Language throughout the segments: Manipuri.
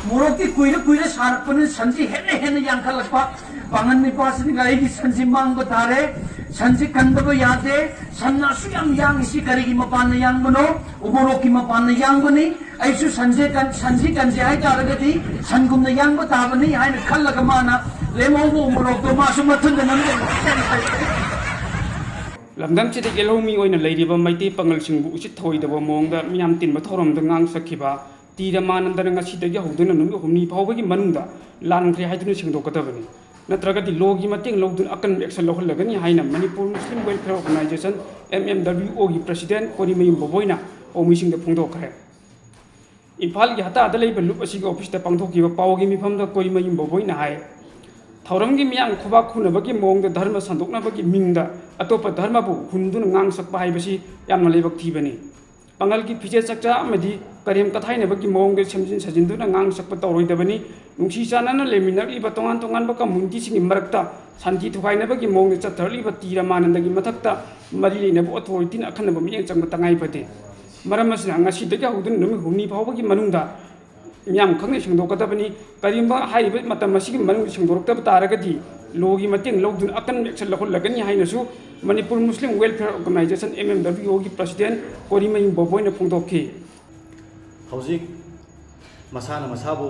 मोरक्की कुइरे सारपने संजी हेने यांखलक्पा पांगन निपासनी गाई संजी मांग तारे संजी कंदब यादे सन्नासु yang isi karigi mapana yang bano umoroki mapana yang bani aisu संजी कंजे आई तारगदी संगुम yang बताबनी आई खल्लक माना लेमो umorok तो मासु मथुन none lamdang chide gelomi oina leiriba maiti pangal singbu uchi thoidaba mongda miyam tinba thorom da ngang sakhiba tira manandara nga sidagi hoduna numi humni phawbagi manungda lankhri haidunu singdokadabani natraga di logi mating logdun akan action lohallagani haina manipur muslim welfare organization mmwo gi president korimayum boboina omi singda phongdokhre imphal gi hata adalai ba lup asiga office ta pangthokiba pawgi mifamda korimayum boboina hai थौरमगी मियां खुबा खुनबगी मोंग धर्म संदोकनबगी मिंगदा अतोप धर्म बु हुंदुन ngang सकपा हाइबसी यामना लेबक थीबनी पंगल की फिजे चक्चा अमदी करिम कथाइनबगी मोंग सेमजिन सजिनदुन ngang सकपा तौरोइदबनी नुंसी चानन लेमिनरलिबा तोंगान तोंगानबा कम्युनिटी सिंग मरकता शांति थुखाइनबगी मोंग चथरलिबा तीरा मानंदगी मथक्ता मरि लेनबो अथॉरिटीन अखनब मियं चंग तंगाइ पते मरम असना ngasiदगी हुदुन नुमि हुमनि फावबगी मनुंगदा मियाम खंगे सिंगदोकदबनी करिमबा हाइबे मतम मसिगी मनुंग सिंगदोरक्तब तारगदी लोगी मतेंग लौदुन अकन एक्शन लखुलगनी हाइनसु Manipur Muslim welfare organization mmwo की प्रेसिडेंट कोरिमयिम बोबोइना फोंदोखी हौजिक मसाना मसाबो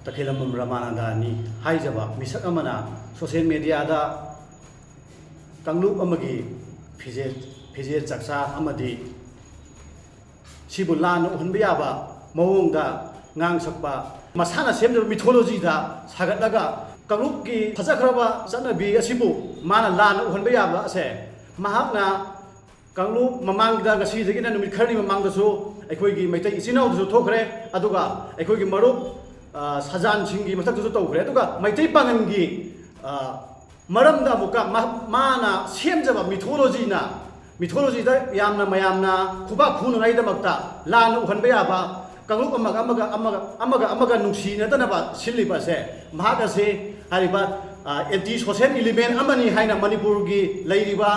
तखेलमम रमानंदानी हाइजबा मिसक अमना सोशल मीडिया दा कांगलुप अमगी फिजे चक्सा अमदी सिबु लान उहनबा याबा मौंगा ngang sakpa masana semjaba mythology da sagatlaga kangluk ki phajakhraba chanabi asibu mana lan uhonba yaba ase mahakna kangluk mamang da gasi dagina numit kharni mamang da so aikoi gi maitai isinau da so thokre aduga aikoi gi marup sajan singi mathak da so tawkhre aduga maitai pangan gi maram da muka mana semjaba mythology da yamna mayamna khuba khunu ngai da makta lan uhonba yaba कांगलुप अमगा नुसी नतनबा सिलिबा से महाग से Hariba anti social element अमनी हाइना Manipur की लैरिबा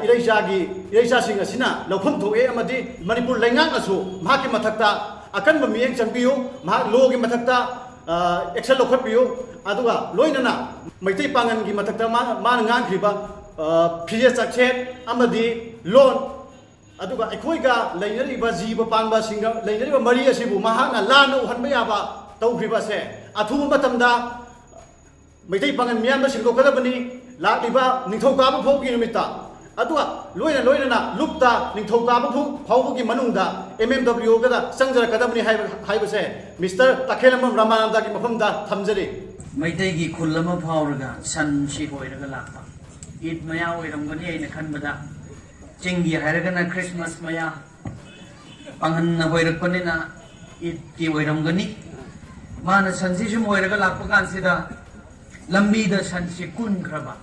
इरेजा सिंह असिना लौफम थोए अमदी मणिपुर लैंगांग असु महाके मथक्ता अकनब मियेंग चंबियो महा लो की मथक्ता एक्शन लौखबियो अदुगा लोइनना मैतै पांगन की मथक्ता मान ngankhriba फिजे चक्सेट अमदी लोन अदुगा अखोइगा लैनरिबा जीव पांबा सिंग लैनरिबा मरी असिबु महाना लान उहनबा याबा तौख्रिबा से अथुब मतमदा मैतै पांगन मियाम सिंगदोकदबनी लाक्लिबा निंथौकाबा फौगी नुमिता अदुगा लोइना लुप्ता निंथौकाबा फौबगी मनुंगदा mmwo गदा संजरकदबनी हाइबसे मिस्टर तखेलमम रामानंदा की मफमदा थमजरी मैतै की खुल्लमा फावरगा सन सि होइरगा लाक्पा ईद मया ओइरमगनी आइना खनबदा चिंगी हैरगना क्रिसमस मया पंगन होइरकपनिना ईद की ओइरमगनी माना संसि सुम ओइरगा लाक्पा कानसिदा लंबीदा संसि कुनख्रबा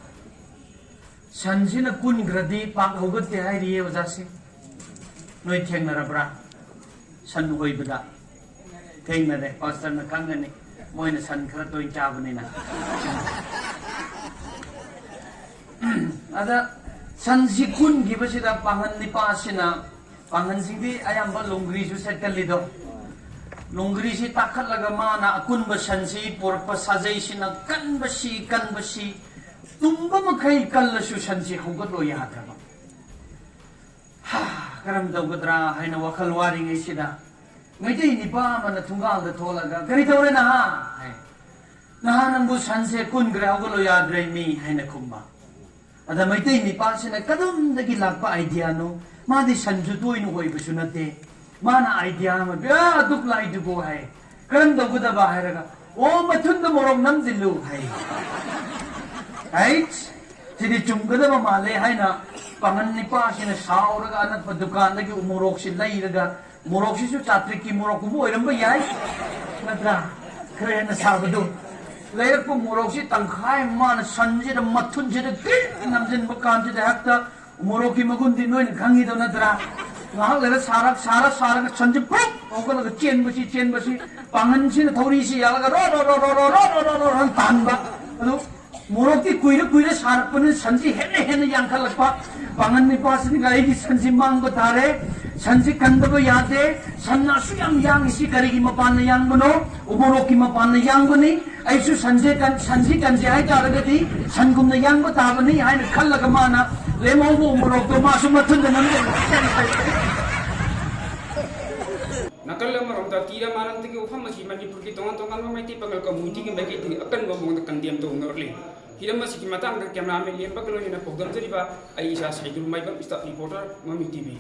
संसिना कुनख्रदी पाक होगते हाइरिये वजासि नोइ थेंगनरब्रा सन होइबदा थेंगनरे पास्टरना खंगनी मोइना सन खरा तोइ चाबनिना अदा संसि कुन गिबसिदा पांगन निपासिना पांगन सिंगदि अयाम्बा लोंग्री सु सेटकलिदो लोंग्री सि ताखलगा माना अकुनब संसि पोरप साजैसिना कनबसी तुम्बा मखै कल्लसु संसि होगलो याद्रबा हा करम दौगद्रा हाइना वखल वारिङैसिदा मैदै निपा मन थुंगालदा थोलगा करि तौरेना हा नहा नंबु संसे कुन ग्रे होगलो याद्रैमि हाइना खुम्बा अदा मैतै निपासिना कदमदगी लाक्पा आइडिया नो मादि संजु तोइनु होइबसु नते माना आइडिया म ब्या दुक लाइदुगो हाय करम दगुदबा हायरगा ओ मथुन द मोरम नमजिलु हाय राइट सिदि चुंगदबा माले हायना पंगन निपासिना सावरगा अनप दुकान दगी मोरोक सि लैरगा मोरोक सिसु चात्रिक की मोरोक मु ओइरमबा याय नत्रा खरेना साबदु लेरप मोरोक तंखाय मान संजिद मथुन जिद नमजिन बकान जिद हक्ता मोरोक की मगुन दिन नोइन खंगिदो नत्रा ngahak lera sarak sanji puk ogol ga chen basi pangan sin thori si yalaga ro tanba adu morok ki kuira sarak pun sanji hene yang khalakpa pangan ni pas ni gai ki sanji mang ko tare संसे कंदबो यादे सन्ना सुयम यांग इसी करेगी मपान यांग बनो उमरो की मपान यांग बनी ऐसु संसे कंजे हाय तारगती संगुम यांग बताबनी हाय खल लगमाना लेमो उमरो तो मासु मथुन none nakal amarom ta tira maran tigi ufam masi manipur ki tongan tongan ma maiti pangal community ki bagi ti akan ba mong kandiam to ngorli hiram masi ki matang ka camera me liam bakalo ni na pogdam jari ba ai sa saidul mai ba stat reporter mami tv